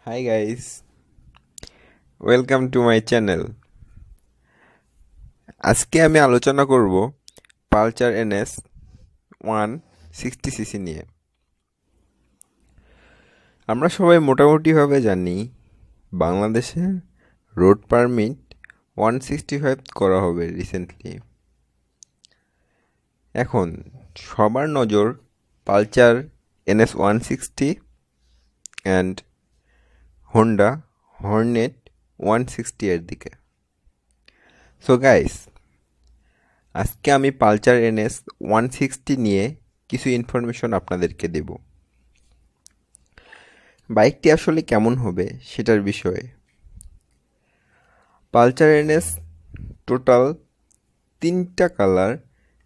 Hi guys, welcome to my channel. আজকে আমি আলোচনা করব পালচার NS 160cc নিয়ে। আমরা সবাই মোটামুটিভাবে জানি বাংলাদেশে রোড পারমিট 165 করা হবে রিসেন্টলি। এখন সবার নজর Pulsar NS 160 and Honda Hornet 160 এর দিকে। সো গাইস, আজকে আমি পালচার NS 160 নিয়ে কিছু ইনফরমেশন আপনাদেরকে দেব। বাইকটি আসলে কেমন হবে সেটার বিষয়ে। পালচার NS টোটাল 3টা কালার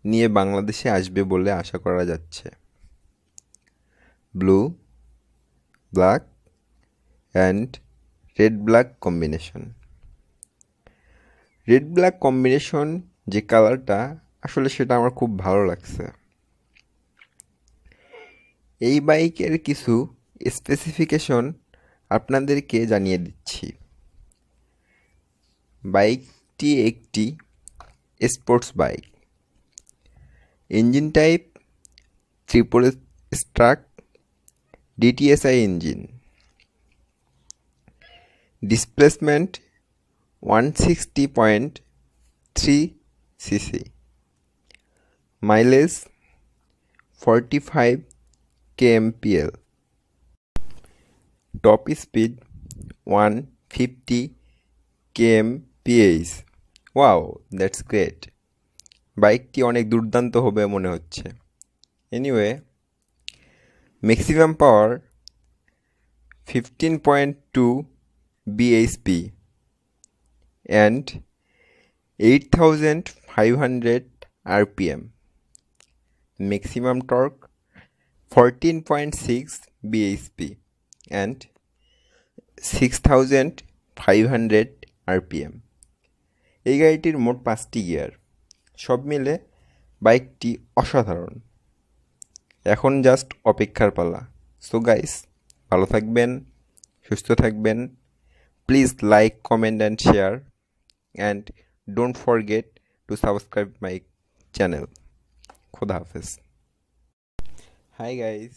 নিয়ে বাংলাদেশে আসবে বলে আশা করা যাচ্ছে: blue, black and red black combination. Red black combination যে কালারটা আসলে সেটা আমার খুব ভালো লাগছে। এই বাইকের কিছু স্পেসিফিকেশন আপনাদেরকে জানিয়ে দিচ্ছি। বাইকটি একটি sports bike. Engine type triple stroke DTSI engine. Displacement 160.3 cc। Mileage 45 kmpl। Top speed 150 kmph। Wow, that's great. বাইকটি অনেক দুর্দান্ত হবে মনে হচ্ছে। Anyway, maximum power 15.2 bhp and 8500 rpm. Maximum torque 14.6 bhp and 6500 rpm. এই গাড়িটির মোট 5টি গিয়ার। সব মিলে বাইকটি অসাধারণ। এখন জাস্ট অপেক্ষার পালা। সো গাইস, ভালো থাকবেন, সুস্থ থাকবেন। Please like, comment and share, and don't forget to subscribe my channel. খোদা হাফেজ। Hi guys.